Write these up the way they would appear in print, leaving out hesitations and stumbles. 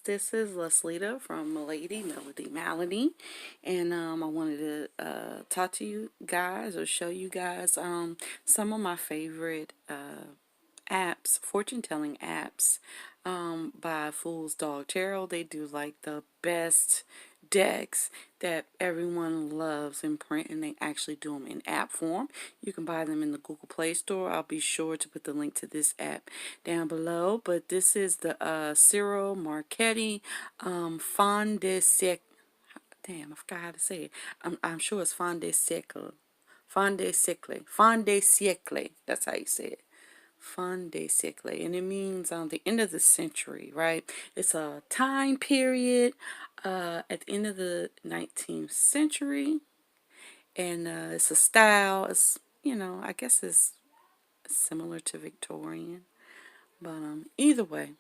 This is Leslita from Milady Melody Malady, and I wanted to talk to you guys or show you guys some of my favorite apps, fortune telling apps by Fool's Dog Tarot. They do like the best decks that everyone loves in print, and they actually do them in app form. You can buy them in the Google Play Store. I'll be sure to put the link to this app down below. But this is the Ciro Marchetti Fin de Siecle. Damn, I forgot how to say it. I'm sure it's Fin de Siecle. Fin de Siecle. Fin de Siecle. That's how you say it. Fin de Siecle, and it means the end of the century, right? It's a time period at the end of the 19th century, and it's a style. It's, I guess it's similar to Victorian, but either way,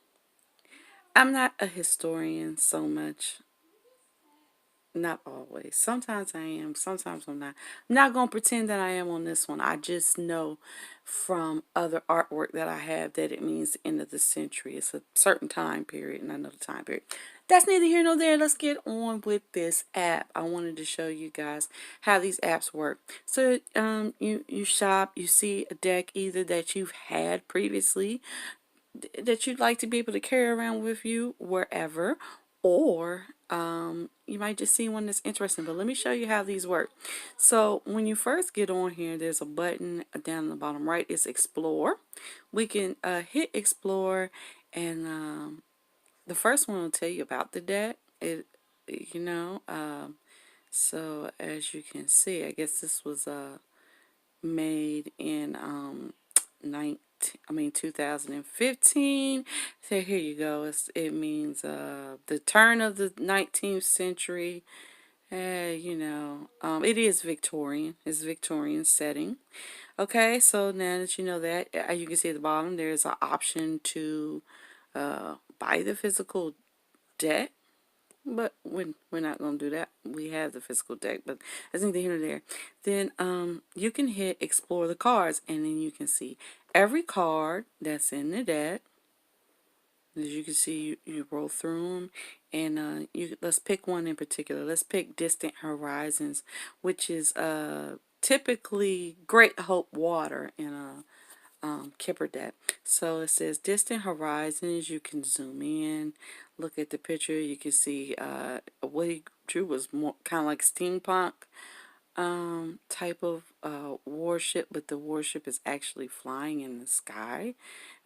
I'm not a historian so much. Not always. Sometimes I am, sometimes I'm not. I'm not going to pretend that I am on this one. I just know from other artwork that I have that it means the end of the century. It's a certain time period, and another time period. That's neither here nor there. Let's get on with this app. I wanted to show you guys how these apps work. So you shop, you see a deck either that you've had previously that you'd like to be able to carry around with you wherever, or you might just see one that's interesting. But let me show you how these work. So when you first get on here, there's a button down in the bottom right. It's Explore. We can hit Explore, and the first one will tell you about the deck. You know, so as you can see, I guess this was made in 2015. So here you go. It means the turn of the 19th century. It is Victorian. It's Victorian setting. Okay, so now that you know that, you can see at the bottom there's an option to buy the physical deck. But we're not going to do that. We have the physical deck, but that's neither here nor there. Then you can hit Explore the cards, and then you can see every card that's in the deck. As you can see, you roll through them, and let's pick one in particular. Let's pick Distant Horizons, which is typically Great Hope Water in a Kipper deck. So it says Distant Horizons. You can zoom in, look at the picture. You can see what he drew was more kind of like steampunk type of warship, but the warship is actually flying in the sky,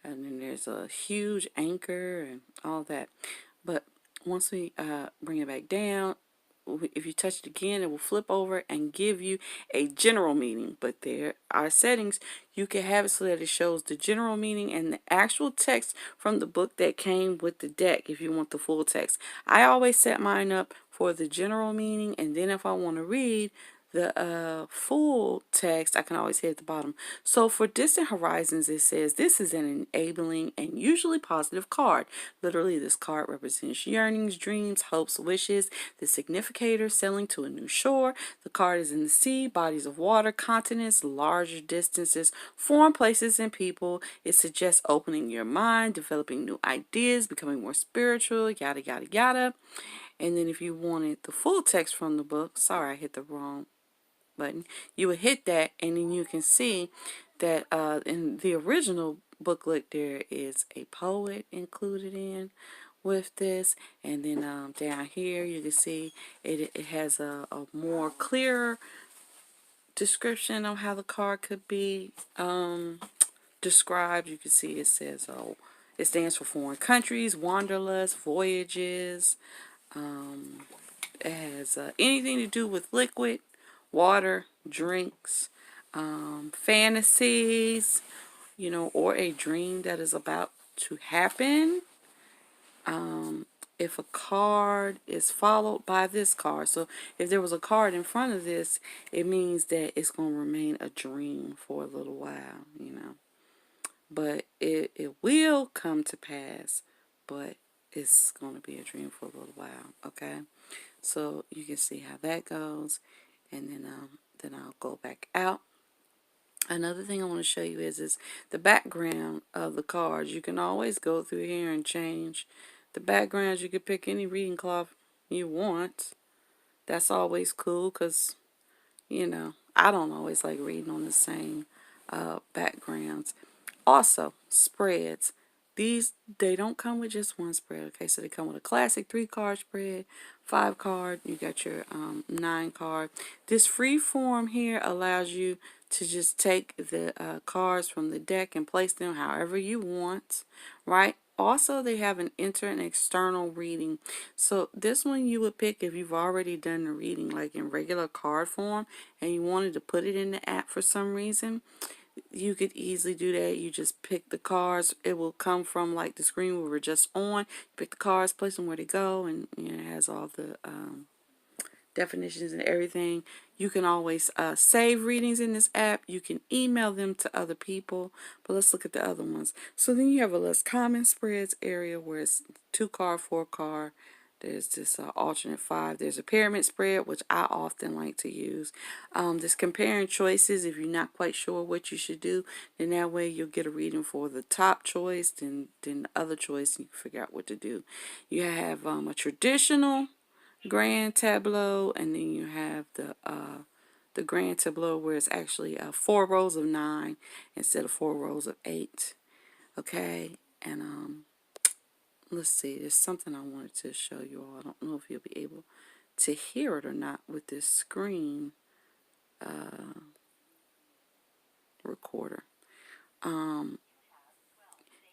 and then there's a huge anchor and all that. But once we bring it back down, if you touch it again, it will flip over and give you a general meaning. But there are settings. You can have it so that it shows the general meaning and the actual text from the book that came with the deck if you want the full text. I always set mine up for the general meaning, and then if I want to read the full text, I can always hit at the bottom. So for Distant Horizons, it says this is an enabling and usually positive card. Literally, this card represents yearnings, dreams, hopes, wishes. The significator sailing to a new shore. The card is in the sea, bodies of water, continents, larger distances, foreign places and people. It suggests opening your mind, developing new ideas, becoming more spiritual, yada yada yada. And then if you wanted the full text from the book, sorry, I hit the wrong button, you would hit that, and then you can see that in the original booklet there is a poet included in with this, and then down here you can see it has a more clear description of how the card could be described. You can see it says it stands for foreign countries, wanderlust, voyages. It has anything to do with liquid, water, drinks, fantasies, or a dream that is about to happen. If a card is followed by this card, so if there was a card in front of this, it means that it's going to remain a dream for a little while. But it will come to pass, but it's going to be a dream for a little while, okay? So you can see how that goes, and then I'll go back out. Another thing I want to show you is the background of the cards. You can always go through here and change The backgrounds, you could pick any reading cloth you want. That's always cool because, I don't always like reading on the same backgrounds. Also, spreads. These, they don't come with just one spread, okay? So they come with a classic 3-card spread, 5-card, you got your 9-card. This free form here allows you to just take the cards from the deck and place them however you want, right? Also, they have an inter and external reading. So this one you would pick if you've already done the reading, like in regular card form, and you wanted to put it in the app for some reason. You could easily do that. You just pick the cards. It will come from like the screen we were just on. Pick the cards, place them where they go, and it has all the definitions and everything. You can always save readings in this app. You can email them to other people. But let's look at the other ones. So then you have a less common spreads area where it's 2-card, 4-card. There's this alternate 5. There's a pyramid spread, which I often like to use. This comparing choices, if you're not quite sure what you should do, then that way you'll get a reading for the top choice, then the other choice, and you can figure out what to do. You have a traditional grand tableau, and then you have the grand tableau where it's actually 4 rows of 9 instead of 4 rows of 8. Okay, and let's see, there's something I wanted to show you all. I don't know if you'll be able to hear it or not with this screen recorder.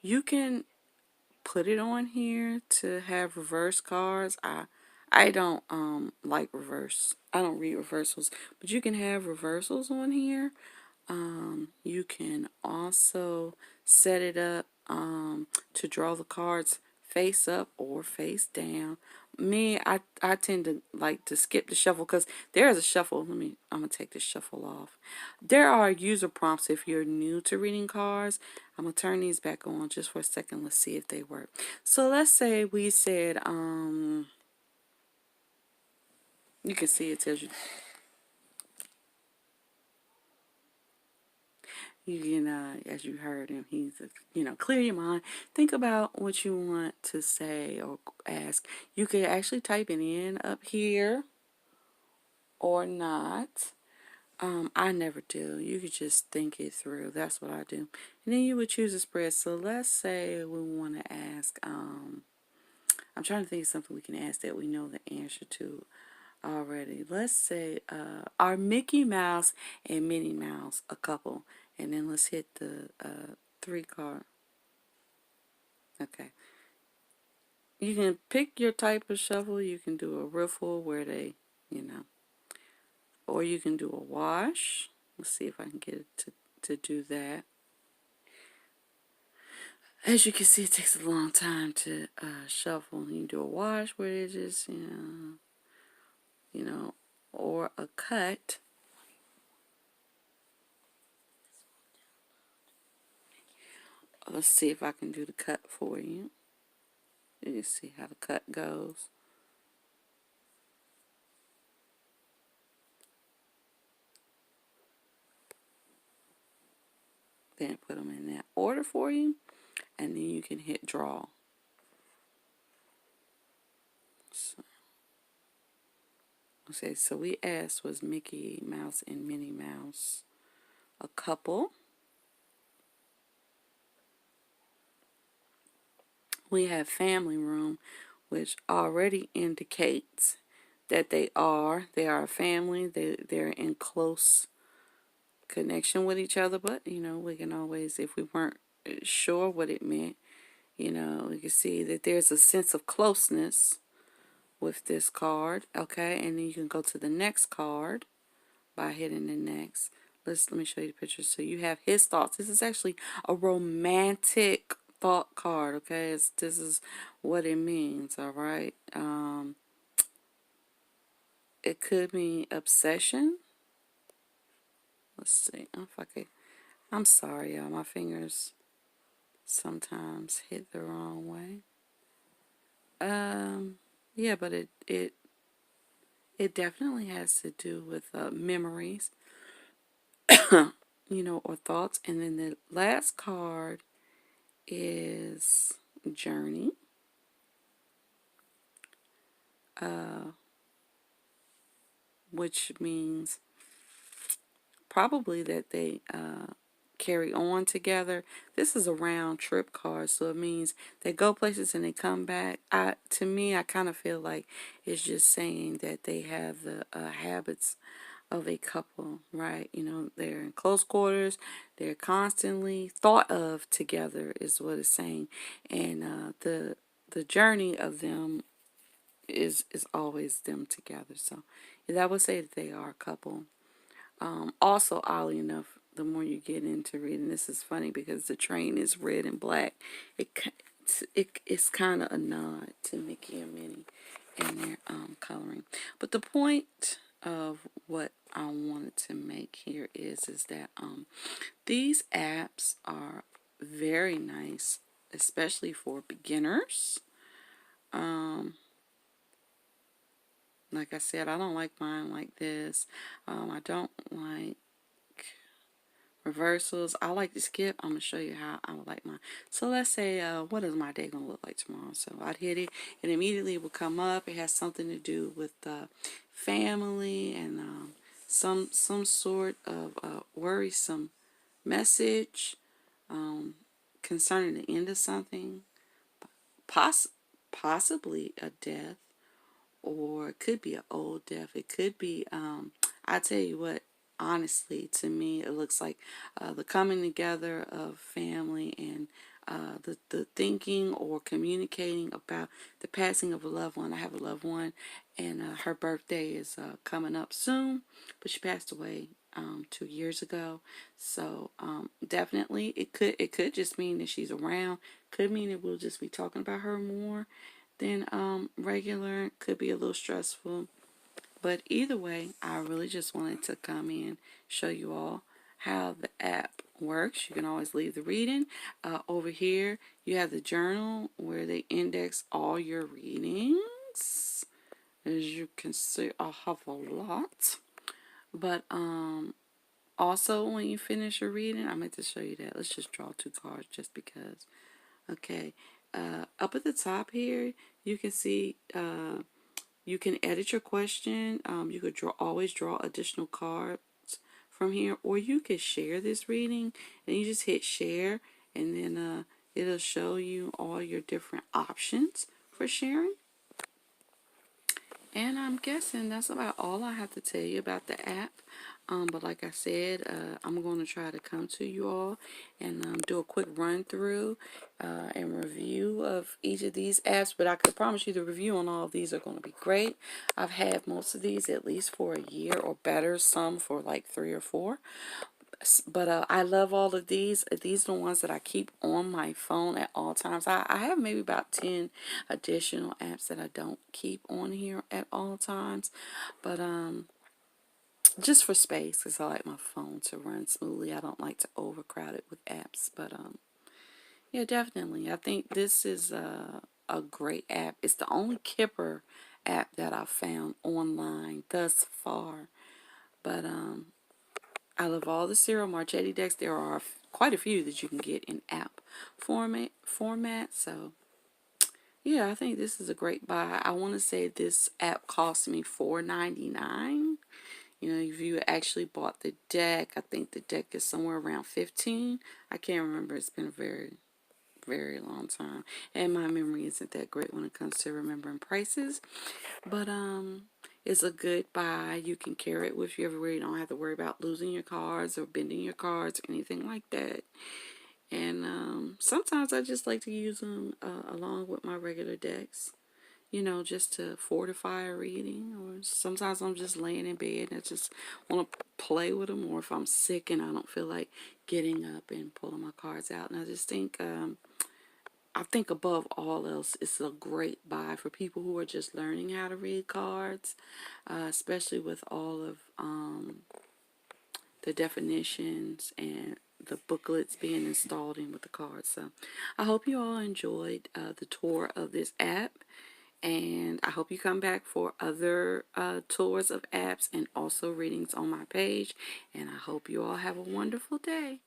You can put it on here to have reverse cards. I don't like reverse. I don't read reversals, but you can have reversals on here. You can also set it up to draw the cards face up or face down. I tend to like to skip the shuffle because there is a shuffle. I'm gonna take this shuffle off. There are user prompts if you're new to reading cards. I'm gonna turn these back on just for a second. Let's see if they work. So let's say we said you can see it tells you. You can, as you heard him, he's, clear your mind. Think about what you want to say or ask. You could actually type it in up here or not. I never do. You could just think it through. That's what I do. And then you would choose a spread. So let's say we want to ask, I'm trying to think of something we can ask that we know the answer to already. Let's say, are Mickey Mouse and Minnie Mouse a couple? And then let's hit the 3-card. Okay. You can pick your type of shuffle. You can do a riffle where they, or you can do a wash. Let's see if I can get it to do that. As you can see, it takes a long time to shuffle. You can do a wash where it just, or a cut. Let's see if I can do the cut for you. You can see how the cut goes. Then put them in that order for you, and then you can hit draw. So we asked, was Mickey Mouse and Minnie Mouse a couple? We have family room, which already indicates that they are a family. They're in close connection with each other, but we can always, if we weren't sure what it meant, we can see that there's a sense of closeness with this card. Okay, and then you can go to the next card by hitting the next. Let me show you the picture. So you have his thoughts. This is actually a romantic thought card. Okay, this is what it means. All right. It could mean obsession. Let's see if I could. I'm sorry, y'all. My fingers sometimes hit the wrong way. Yeah, but it definitely has to do with memories, or thoughts. And then the last card is journey. which means probably that they carry on together. This is a round trip card, so it means they go places and they come back. To me, I kind of feel like it's just saying that they have the habits of a couple, right? You know, they're in close quarters, they're constantly thought of together, is what it's saying, and the journey of them is always them together. So yeah, that would say that they are a couple. Also, oddly enough, the more you get into reading, this is funny because the train is red and black. It's kind of a nod to Mickey and Minnie and their coloring. But the point of what I wanted to make here is that these apps are very nice, especially for beginners. Like I said, I don't like mine like this. I don't like reversals. I like to skip. I'm going to show you how I would like mine. So let's say, what is my day going to look like tomorrow? So I'd hit it and immediately it will come up. It has something to do with family and some sort of worrisome message concerning the end of something, poss possibly a death, or it could be an old death. It could be, I tell you what, honestly, to me, it looks like the coming together of family and the thinking or communicating about the passing of a loved one. I have a loved one, and her birthday is coming up soon, but she passed away 2 years ago. So definitely, it could just mean that she's around. Could mean that we'll just be talking about her more than regular. Could be a little stressful, but either way, I really just wanted to come in, show you all how the app works. You can always leave the reading. Over here you have the journal where they index all your readings. As you can see, I have a lot. But also when you finish your reading, I meant to show you that. Let's just draw 2 cards just because. Okay, up at the top here, you can see you can edit your question. You could always draw additional cards from here, or you could share this reading, and you just hit share, and then it'll show you all your different options for sharing. And I'm guessing that's about all I have to tell you about the app. But like I said, I'm going to try to come to you all and do a quick run through and review of each of these apps. But I could promise you the review on all of these are going to be great. I've had most of these at least for a year or better, some for like 3 or 4. But I love all of these. These are the ones that I keep on my phone at all times. I have maybe about 10 additional apps that I don't keep on here at all times. But just for space, because I like my phone to run smoothly. I don't like to overcrowd it with apps. But yeah, definitely. I think this is a great app. It's the only Kipper app that I've found online thus far. But I love all the Ciro Marchetti decks. There are quite a few that you can get in app format. So yeah, I think this is a great buy. I want to say this app cost me $4.99. You know, if you actually bought the deck, I think the deck is somewhere around 15. I can't remember. It's been a very, very long time, and my memory isn't that great when it comes to remembering prices. But it's a good buy. You can carry it with you everywhere. You don't have to worry about losing your cards or bending your cards or anything like that. And sometimes I just like to use them along with my regular decks, you know, just to fortify a reading. Or sometimes I'm just laying in bed and I just want to play with them, or if I'm sick and I don't feel like getting up and pulling my cards out. And I think above all else, it's a great buy for people who are just learning how to read cards, especially with all of the definitions and the booklets being installed in with the cards. So I hope you all enjoyed the tour of this app, and I hope you come back for other tours of apps and also readings on my page, and I hope you all have a wonderful day.